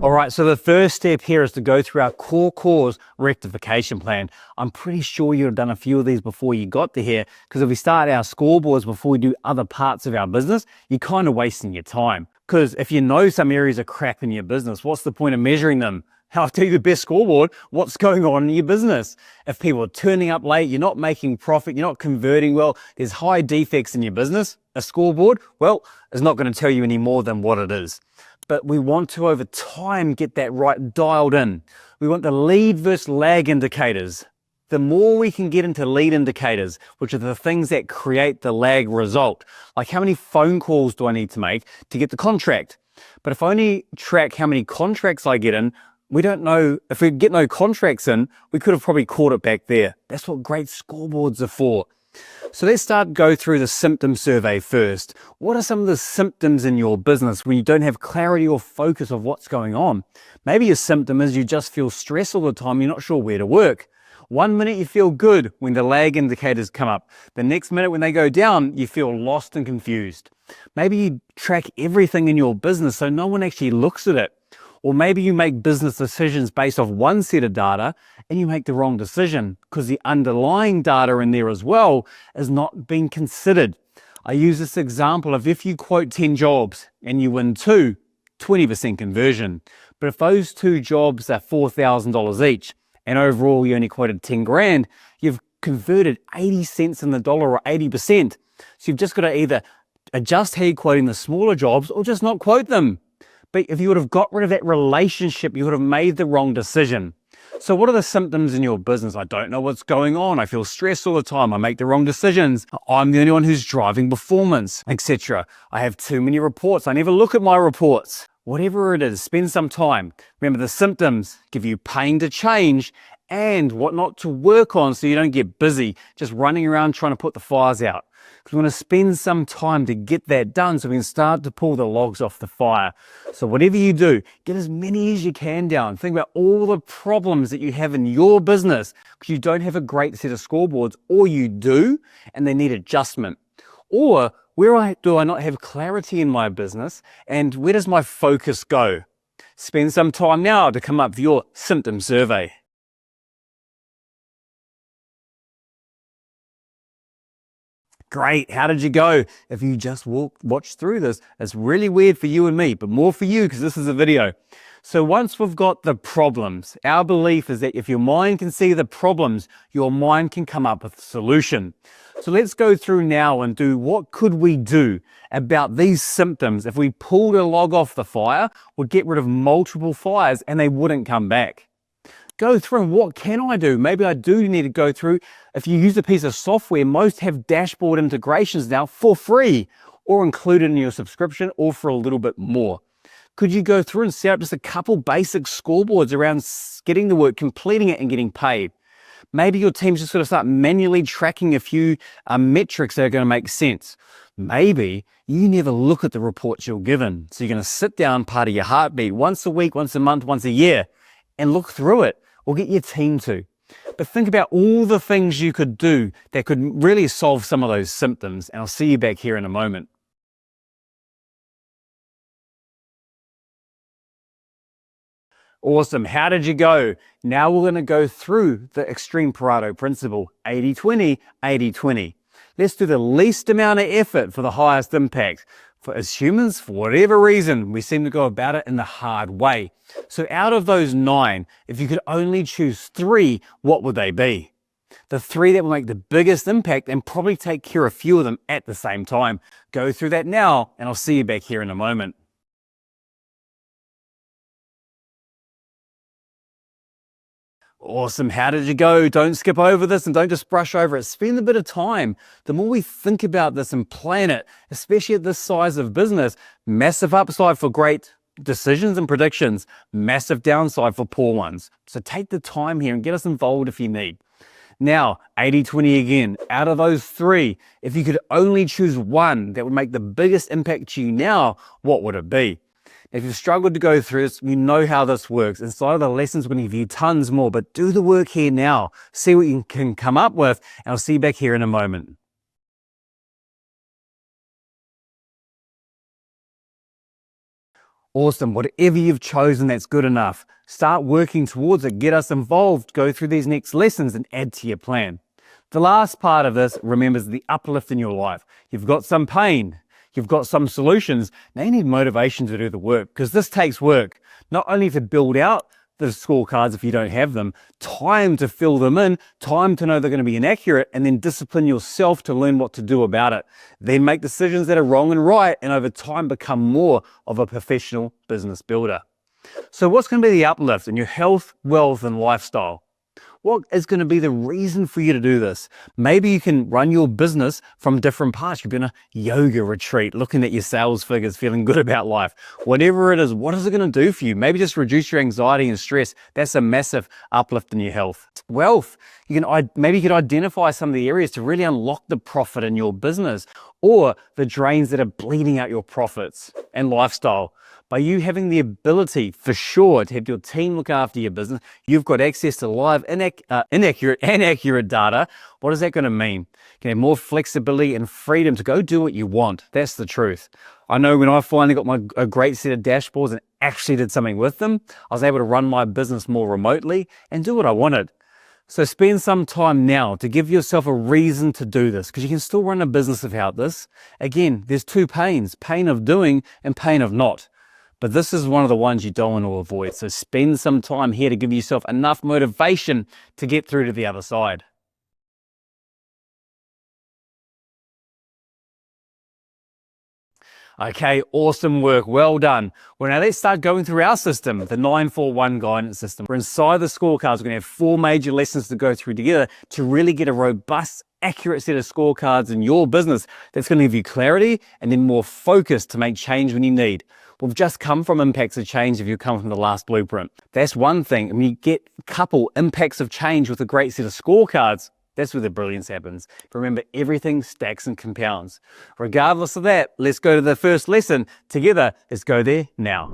All right, so the first step here is to go through our core cause rectification plan. I'm pretty sure you've done a few of these before you got to here, because if we start our scoreboards before we do other parts of our business, you're kind of wasting your time. Because if you know some areas are crap in your business, what's the point of measuring them? I'll tell you the best scoreboard, what's going on in your business. If people are turning up late, you're not making profit, you're not converting well, there's high defects in your business, a scoreboard, well, is not going to tell you any more than what it is. But we want to, over time, get that right dialed in. We want the lead versus lag indicators. The more we can get into lead indicators, which are the things that create the lag result, like how many phone calls do I need to make to get the contract? But if I only track how many contracts I get in, we don't know, if we get no contracts in, we could have probably caught it back there. That's what great scoreboards are for. So let's go through the symptom survey first. What are some of the symptoms in your business when you don't have clarity or focus of what's going on? Maybe your symptom is you just feel stressed all the time, you're not sure where to work. 1 minute you feel good when the lag indicators come up. The next minute when they go down, you feel lost and confused. Maybe you track everything in your business so no one actually looks at it. Or maybe you make business decisions based off one set of data and you make the wrong decision because the underlying data in there as well is not being considered. I use this example of if you quote 10 jobs and you win 2, 20% conversion. But if those 2 jobs are $4,000 each and overall you only quoted 10 grand, you've converted 80 cents in the dollar or 80%. So you've just got to either adjust how you're quoting the smaller jobs or just not quote them. But if you would have got rid of that relationship, you would have made the wrong decision. So what are the symptoms in your business? I don't know what's going on. I feel stressed all the time. I make the wrong decisions. I'm the only one who's driving performance, etc. I have too many reports. I never look at my reports. Whatever it is, spend some time. Remember, the symptoms give you pain to change and what not to work on so you don't get busy just running around trying to put the fires out. Because we want to spend some time to get that done so we can start to pull the logs off the fire. So whatever you do, get as many as you can down. Think about all the problems that you have in your business because you don't have a great set of scoreboards, or you do and they need adjustment. Or where do I not have clarity in my business and where does my focus go? Spend some time now to come up with your symptom survey. Great, how did you go? If you just watched through this, it's really weird for you and me, but more for you because this is a video. So once we've got the problems, our belief is that if your mind can see the problems, your mind can come up with a solution. So let's go through now and do what could we do about these symptoms. If we pulled a log off the fire, we'd get rid of multiple fires and they wouldn't come back. Go through what can I do? Maybe I do need to go through. If you use a piece of software, most have dashboard integrations now for free or included in your subscription or for a little bit more. Could you go through and set up just a couple basic scoreboards around getting the work, completing it and getting paid? Maybe your team's just going to start manually tracking a few metrics that are going to make sense. Maybe you never look at the reports you're given. So you're going to sit down part of your heartbeat once a week, once a month, once a year and look through it. Or get your team to. But think about all the things you could do that could really solve some of those symptoms. And I'll see you back here in a moment. Awesome. How did you go? Now we're going to go through the extreme Pareto principle, 80-20, 80-20. Let's do the least amount of effort for the highest impact. As humans, for whatever reason, we seem to go about it in the hard way. So out of those 9, if you could only choose 3, what would they be? The 3 that will make the biggest impact and probably take care of a few of them at the same time. Go through that now, and I'll see you back here in a moment. Awesome. How did you go? Don't skip over this and don't just brush over it. Spend a bit of time. The more we think about this and plan it, especially at this size of business, massive upside for great decisions and predictions, massive downside for poor ones. So take the time here and get us involved if you need. Now, 80-20 again. Out of those 3, if you could only choose one that would make the biggest impact to you now, what would it be? If you've struggled to go through this, you know how this works. Inside of the lessons, we're going to give you tons more, but do the work here now. See what you can come up with, and I'll see you back here in a moment. Awesome. Whatever you've chosen, that's good enough. Start working towards it. Get us involved. Go through these next lessons and add to your plan. The last part of this, remember, is the uplift in your life. You've got some pain. You've got some solutions. Now you need motivation to do the work, because this takes work. Not only to build out the scorecards if you don't have them, time to fill them in, time to know they're going to be inaccurate, and then discipline yourself to learn what to do about it. Then make decisions that are wrong and right, and over time become more of a professional business builder. So what's going to be the uplift in your health, wealth, and lifestyle? What is going to be the reason for you to do this? Maybe you can run your business from different parts. You've been a yoga retreat, looking at your sales figures, feeling good about life. Whatever it is, what is it going to do for you? Maybe just reduce your anxiety and stress. That's a massive uplift in your health. Wealth, maybe you could identify some of the areas to really unlock the profit in your business, or the drains that are bleeding out your profits. And lifestyle, by you having the ability for sure to have your team look after your business, you've got access to live, inaccurate and accurate data. What is that going to mean? You can have more flexibility and freedom to go do what you want. That's the truth. I know when I finally got a great set of dashboards and actually did something with them, I was able to run my business more remotely and do what I wanted. So spend some time now to give yourself a reason to do this, because you can still run a business without this. Again, there's two pains, pain of doing and pain of not. But this is one of the ones you don't want to avoid. So spend some time here to give yourself enough motivation to get through to the other side. Okay, awesome work. Well done. Well, now let's start going through our system, the 941 guidance system. We're inside the scorecards. We're going to have 4 major lessons to go through together to really get a robust, accurate set of scorecards in your business that's going to give you clarity and then more focus to make change when you need. We've just come from impacts of change if you come from the last blueprint. That's one thing. And when you couple impacts of change with a great set of scorecards, that's where the brilliance happens. But remember, everything stacks and compounds. Regardless of that, let's go to the first lesson together. Let's go there now.